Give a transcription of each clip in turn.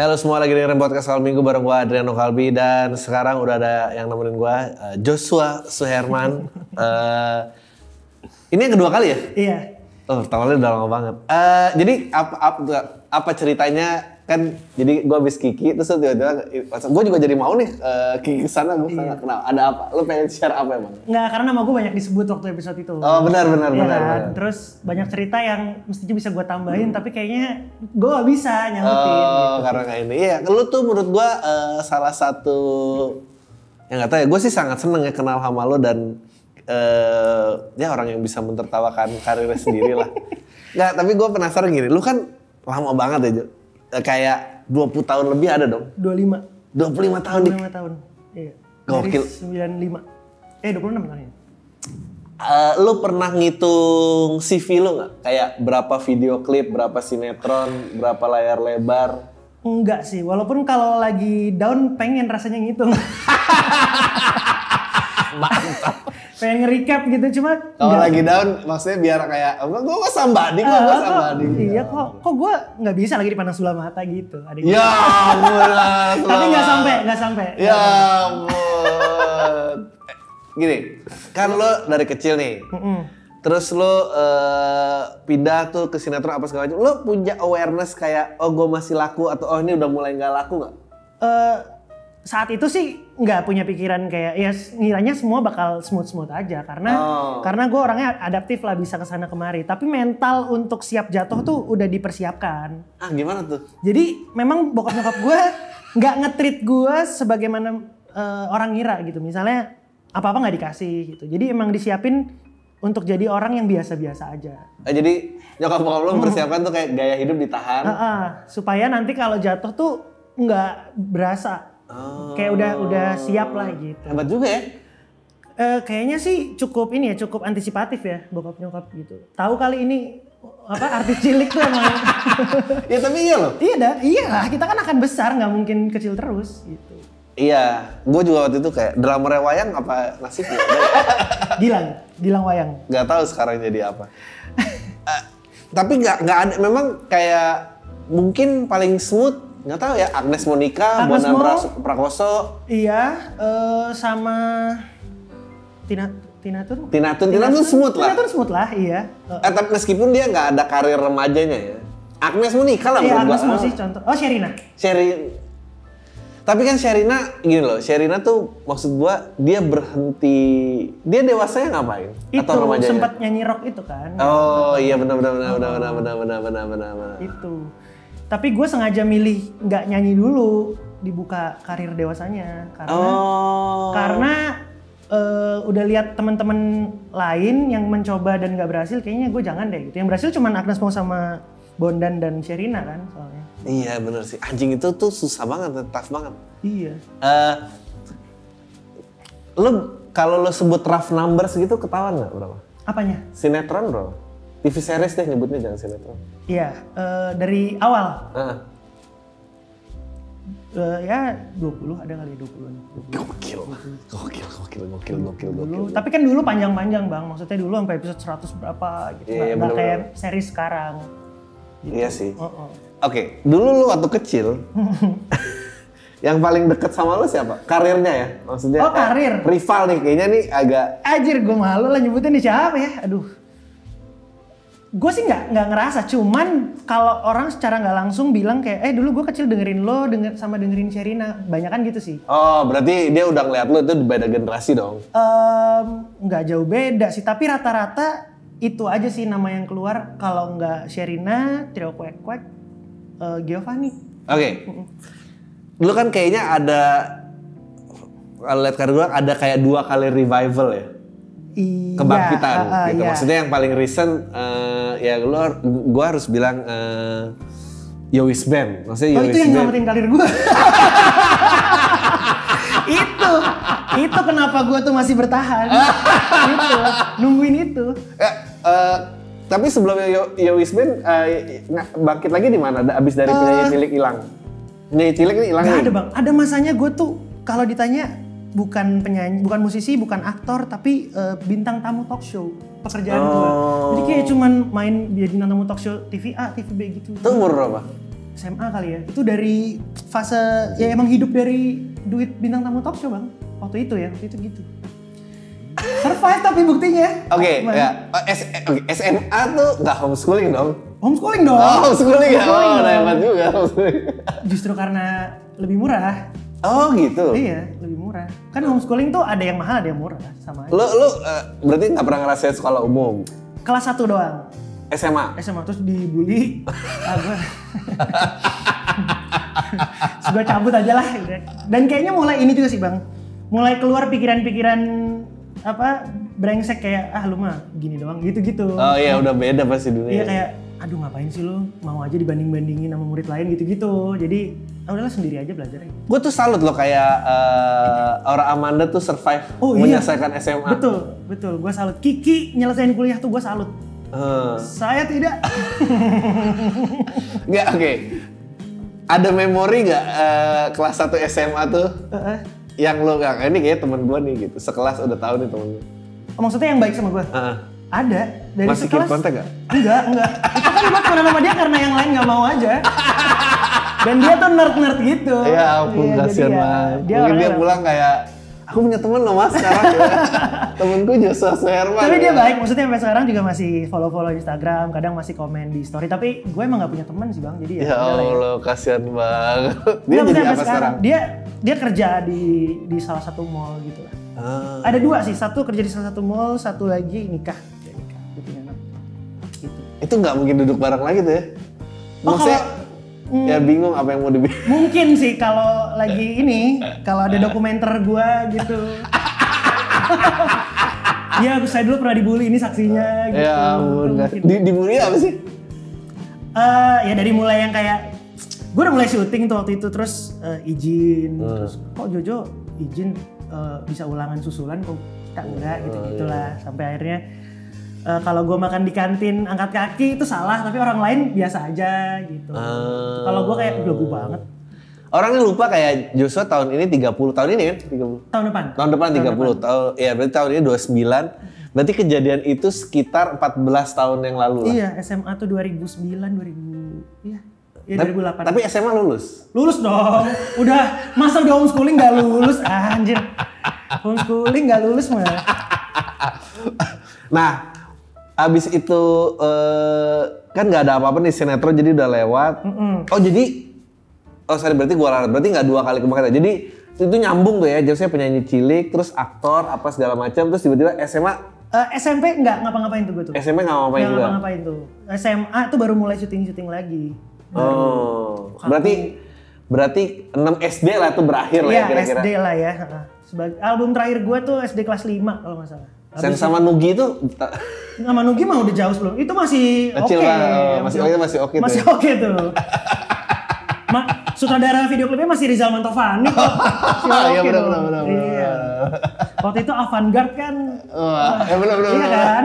Halo semua, lagi dengerin podcast Kalb Minggu bareng gue Adriano Kalbi. Dan sekarang udah ada yang nemenin gue, Joshua Suherman. Ini yang kedua kali ya? Iya. Oh, pertama kali udah lama banget. Jadi apa ceritanya? Kan jadi gue habis Kiki, terus tiba-tiba gue juga jadi mau nih Kiki kesana, gue nggak kenal. Ada apa? Lu pengen share apa emang? Nggak, karena nama gue banyak disebut waktu episode itu. Oh benar. Terus banyak cerita yang mestinya bisa gue tambahin, tapi kayaknya gue nggak bisa nyangkutin. Oh, gitu. karena kayak ini. Iya, lu tuh menurut gue salah satu yang nggak tahu ya. Gue sih sangat seneng ya kenal sama lu dan ya orang yang bisa mentertawakan karirnya sendiri lah. Nggak, tapi gue penasaran gini. Lu kan lama banget ya, Jo. Kayak 20 tahun lebih ada dong? 25 tahun nih? 25 tahun, iya. Gokil. Dari 95, 26 tahunnya. Lu pernah ngitung CV lu nggak? Kayak berapa video klip, berapa sinetron, berapa layar lebar? Enggak sih, walaupun kalau lagi down pengen rasanya ngitung. Mantap. Pengen nge-recap gitu, cuma Kalau lagi down, maksudnya biar kayak, gue sambadi kok, gue sambadi. Iya, kok gue nggak bisa lagi dipandang sebelah mata gitu. Ada Ya ampun. Tapi nggak sampai. Ya ampun. Gini, kan lo dari kecil nih, terus lo pindah tuh ke sinetron apa segala macam. Lo punya awareness kayak, oh gue masih laku atau oh ini udah mulai nggak laku nggak? Saat itu sih nggak punya pikiran kayak ya ngiranya semua bakal smooth aja karena gue orangnya adaptif lah, bisa kesana kemari, tapi mental untuk siap jatuh tuh udah dipersiapkan. Gimana tuh? Jadi memang bokap nyokap gue nggak nge-treat gue sebagaimana orang ngira gitu, misalnya apa-apa nggak dikasih gitu, jadi emang disiapin untuk jadi orang yang biasa-biasa aja. Jadi nyokap-bokap lo mempersiapkan tuh kayak gaya hidup ditahan. Supaya nanti kalau jatuh tuh nggak berasa. Kayak udah siap lah gitu. Hebat juga ya. Kayaknya sih cukup antisipatif ya bokap nyokap gitu. Tahu kali ini artis cilik tuh emang. Ya tapi iya loh. Iya lah, kita kan akan besar, nggak mungkin kecil terus gitu. Iya, gue juga waktu itu kayak drummer wayang apa nasibnya. Gilang Wayang. Gak tahu sekarang jadi apa. Tapi nggak ada, memang kayak mungkin paling smooth. Nggak tahu ya, Agnes Monica, Bondan Prakoso. Iya, sama Tina Tun smooth lah. Tina Tun smooth lah, iya. Tapi meskipun dia nggak ada karir remajanya ya. Agnes Monica lah menurut gua. Agnes Mo sih contoh. Oh, Sherina. Tapi kan Sherina gini loh, Sherina tuh maksud gua dia berhenti, dia dewasanya ngapain? Itu atau remajanya? sempat nyanyi rock itu kan. Oh iya benar. Itu. Tapi gue sengaja milih nggak nyanyi dulu, dibuka karir dewasanya karena udah lihat teman-teman lain yang mencoba dan nggak berhasil, kayaknya gue jangan deh gitu. Yang berhasil cuma Agnes Mo sama Bondan dan Sherina kan soalnya. Iya benar sih, anjing itu tuh susah banget, tough banget. Iya. Kalau lo sebut rough numbers gitu ketahuan nggak berapa? Apanya? Sinetron bro. TV series deh nyebutnya, jangan sinetron. Iya, dari awal. Ya 20 ada kali 20-an. Gokil. Tapi kan dulu panjang-panjang bang, maksudnya dulu sampai episode 100 berapa gitu. Nggak kayak series sekarang. Gitu. Iya sih. Oke, dulu lu waktu kecil, yang paling deket sama lu siapa? Karirnya ya? Maksudnya karir? Rival nih, kayaknya nih agak... Anjir, gue malu lah nyebutin nih siapa ya, aduh. Gue sih nggak ngerasa, cuman kalau orang secara nggak langsung bilang kayak dulu gue kecil dengerin lo sama dengerin Sherina, banyak kan gitu sih. Oh, berarti dia udah ngeliat lo itu beda generasi dong? Nggak jauh beda sih, tapi rata-rata itu aja sih nama yang keluar. Kalau nggak Sherina, Trio Kwek Kwek, Giovanni. Oke. Dulu kan kayaknya ada, kalau lihat karir gue ada kayak 2 kali revival ya? Kebangkitan gitu. Iya. Maksudnya yang paling recent ya gue harus bilang Yowis Band. Maksudnya Yowis itu yang nyelamatin karir gue. itu kenapa gue tuh masih bertahan. Gitu, nungguin itu. Tapi sebelum Yowis Band bangkit lagi di mana? Abis dari penyanyi cilik hilang. Penyanyi cilik ini hilang. Gak ada bang. Ada masanya gue tuh kalau ditanya bukan penyanyi, bukan musisi, bukan aktor, tapi bintang tamu talk show pekerjaan gue. Jadi kayak cuman main jadi bintang tamu talk show TV A, TV B gitu. Itu umur berapa? SMA kali ya. Itu dari fase ya emang hidup dari duit bintang tamu talk show bang. Waktu itu gitu. Survive tapi buktinya. Oke, ya. SMA tuh nggak homeschooling dong? Homeschooling dong. Oh, homeschooling ya? Homeschooling Oh, dong. hebat juga homeschooling. Justru karena lebih murah. Oh gitu? Iya, lebih murah. Kan homeschooling tuh ada yang mahal, ada yang murah. Sama aja. Lu berarti nggak pernah ngerasain sekolah umum? Kelas 1 doang. SMA? SMA terus dibully. Gue cabut aja lah. Dan kayaknya mulai ini juga sih bang. Mulai keluar pikiran-pikiran brengsek kayak lu mah gini doang gitu-gitu. Oh iya udah beda pasti dunia. Iya kayak aduh ngapain sih lu mau aja dibanding-bandingin sama murid lain gitu-gitu. Jadi udahlah sendiri aja belajar. Gue tuh salut loh kayak Aura Amanda tuh survive menyelesaikan SMA. Betul. Gue salut. Kiki nyelesain kuliah tuh gue salut. Saya tidak. Nggak, oke. Ada memori nggak kelas 1 SMA tuh yang lo ini kayak temen gue nih gitu. Sekelas udah tahu nih temen gue. Maksudnya yang baik sama gue? Ada. Dari masih sekelas. keep kontak gak? Enggak. Itu kan gue temenan sama dia karena yang lain nggak mau aja. Dan dia tuh nerd gitu. Ya ampun kasihan banget. Mungkin dia pulang kayak aku punya temen loh mas sekarang ya. Temenku Joshua Suherman. Tapi dia baik, maksudnya sampai sekarang juga masih follow Instagram, kadang masih komen di story. Tapi gue emang gak punya teman sih bang, jadi ya Allah kasihan banget. Dia nah, jadi apa sekarang? Dia kerja di salah satu mall gitu lah. Ada 2 sih, satu kerja di salah satu mall, satu lagi nikah. Dia punya anak. Gitu. Itu nggak mungkin duduk bareng lagi tuh ya? Maksudnya ya bingung apa yang mau dibilang. Mungkin sih kalau lagi kalau ada dokumenter gua gitu. Ya saya dulu pernah dibully, ini saksinya gitu. Ya ampun. Dibully apa sih? Ya dari mulai yang kayak gue udah mulai syuting tuh waktu itu terus izin terus kok Jojo izin bisa ulangan susulan kok kita enggak gitu-gitulah sampai akhirnya kalau gue makan di kantin angkat kaki itu salah tapi orang lain biasa aja gitu. Kalau gue kayak belagu banget. Orangnya lupa kayak Joshua tahun ini 30 tahun ini kan? 30. Tahun depan 30 tahun. Ya berarti tahun ini 29. Berarti kejadian itu sekitar 14 tahun yang lalu lah. Iya, SMA tuh 2009 iya. Ya 2008. Tapi SMA lulus? Lulus dong. Udah masa udah homeschooling gak lulus anjir. Homeschooling gak lulus mah. Nah, abis itu kan nggak ada apa-apa nih sinetron jadi udah lewat. Sorry berarti gue larat. Berarti nggak 2 kali kebakaran. Jadi itu nyambung tuh ya. Jadi saya penyanyi cilik, terus aktor apa segala macam, terus tiba-tiba SMA. SMP nggak ngapa-ngapain tuh gue tuh. SMP nggak ngapain juga. Nggak ngapain tuh. SMA tuh baru mulai syuting lagi. Berarti 6 SD lah tuh berakhir lah ya kira-kira. SD lah ya. Album terakhir gue tuh SD kelas 5 kalau nggak salah. Sen sama Nugi tuh? Sama Nugi mah udah jauh sebelum. Itu masih oke. Masih oke tuh. Masih oke tuh. Sutradara video klipnya masih Rizal Mantovani kok. Iya benar. Iya. Waktu itu Avantgarde kan. Ya benar. Iya kan?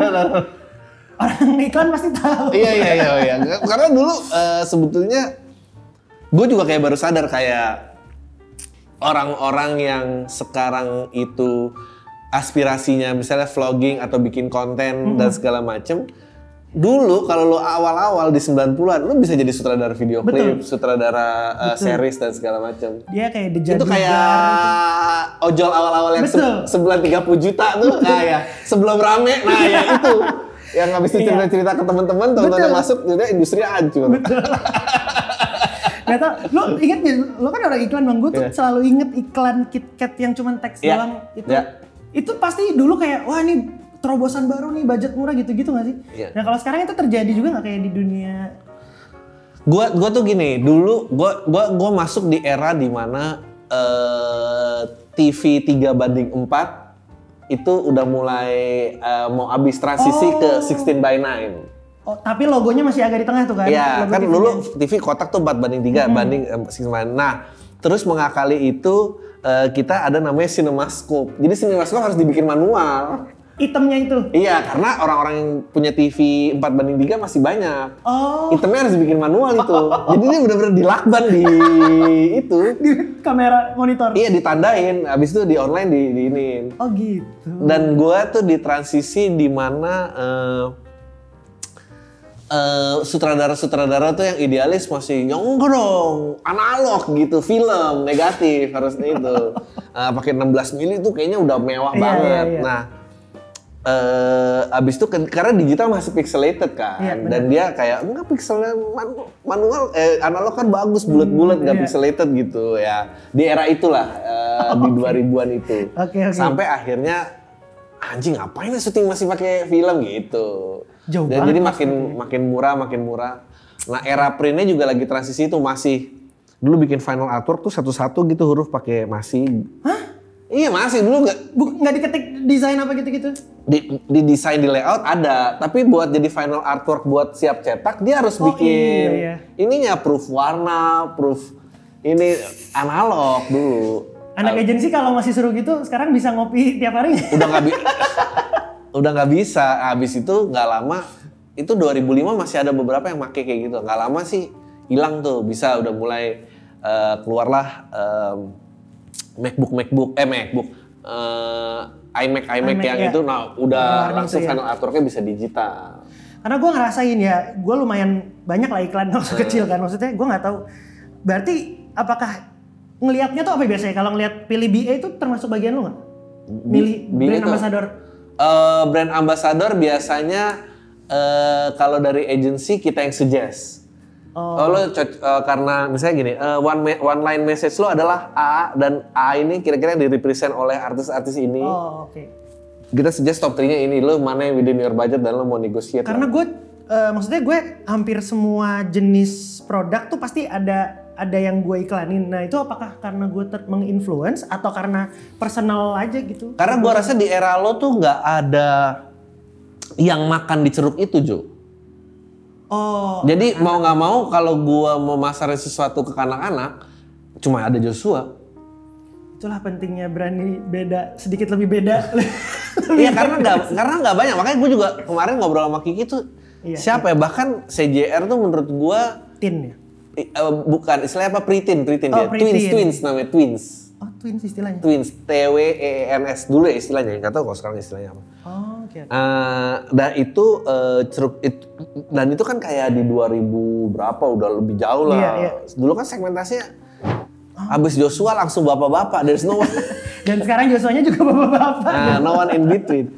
Orang iklan pasti tahu. Iya. Karena dulu sebetulnya gue juga kayak baru sadar kayak orang-orang yang sekarang itu aspirasinya misalnya vlogging atau bikin konten dan segala macem. Dulu kalau lo awal-awal di 90-an lo bisa jadi sutradara video klip, sutradara series dan segala macam. Dia kayak The itu kayak ojol awal-awal yang sebulan 30 juta tuh. Nah ya, sebelum rame. Nah ya itu. Yang habis itu cerita-cerita ke teman-teman, teman-teman masuk udah industri hancur. Betul. Gak tau, lo inget gak? Lo kan orang iklan bang, gue tuh selalu inget iklan KitKat yang cuma teks doang itu. Itu pasti dulu kayak, wah ini terobosan baru nih, budget murah gitu-gitu gak sih? Nah kalau sekarang itu terjadi juga gak kayak di dunia? Gua tuh gini, dulu gua masuk di era dimana TV 3:4 itu udah mulai mau habis transisi ke 16:9. Oh, tapi logonya masih agak di tengah tuh kan? Iya, kan dulu TV kotak tuh 4:3 banding 16:9. Nah, terus mengakali itu kita ada namanya CinemaScope. Jadi CinemaScope harus dibikin manual. Itemnya itu? Iya, karena orang-orang yang punya TV 4:3 masih banyak. Oh. Itemnya harus dibikin manual itu. Jadi dia benar-benar dilakban di itu. Di kamera monitor? Iya, ditandain. Habis itu di online diinin. Oh gitu. Dan gua tuh di transisi di mana sutradara-sutradara tuh yang idealis masih yang enggak dong, analog gitu, film negatif harusnya itu. Pakai 16 mili tuh kayaknya udah mewah banget. Nah, abis itu karena digital masih pixelated kan, dan dia kayak enggak pixelnya manual, analog kan bagus bulat-bulat nggak pixelated gitu ya. Di era itulah di 2000-an itu. Sampai akhirnya anjing ngapain syuting masih pakai film gitu. Jauh Dan jadi banget makin murah. Nah era printnya juga lagi transisi itu masih dulu bikin final artwork tuh satu-satu gitu huruf pakai masih. Hah? Iya masih dulu nggak diketik desain apa gitu-gitu? Di desain di layout ada, tapi buat jadi final artwork buat siap cetak dia harus bikin ininya proof warna, proof ini analog dulu. Anak agensi kalau masih suruh gitu sekarang bisa ngopi tiap hari? Udah nggak bisa. Habis itu nggak lama, itu 2005 masih ada beberapa yang make kayak gitu. Nggak lama sih hilang tuh, bisa udah mulai keluarlah iMac yang itu, nah udah langsung final artworknya bisa digital. Karena gue ngerasain ya, gue lumayan banyak lah iklan waktu kecil kan, maksudnya gue nggak tahu. Berarti apakah ngelihatnya tuh apa biasanya? Kalau ngelihat pilih BA itu termasuk bagian lu nggak? Milih brand ambassador? Brand ambassador biasanya kalau dari agency kita yang suggest. Lo karena misalnya gini, one line message lo adalah A, dan A ini kira-kira di-represent oleh artis-artis ini. Kita suggest top 3-nya ini, lo mana yang within your budget dan lo mau negotiate. Karena gue, maksudnya gue hampir semua jenis produk tuh pasti ada yang gue iklanin. Nah itu apakah karena gue menginfluence atau karena personal aja gitu? Karena gue rasa di era lo tuh nggak ada yang makan di ceruk itu, Jo. Jadi mau nggak mau kalau gue mau masarin sesuatu ke anak-anak, cuma ada Joshua. Itulah pentingnya berani beda, sedikit lebih beda. Iya karena nggak banyak. Makanya gue juga kemarin ngobrol sama Kiki tuh siapa ya? Bahkan CJR tuh menurut gue tin ya. Bukan, istilahnya apa? Preteen dia. Twins namanya, twins. Oh, twins istilahnya. Twins, TWEENS dulu ya istilahnya. Enggak tahu kalau sekarang istilahnya apa. Dan itu dan itu kan kayak di 2000 berapa udah lebih jauh lah. Dulu kan segmentasinya habis Joshua langsung bapak-bapak, there's no one. Dan sekarang Joshua-nya juga bapak-bapak. No one in between.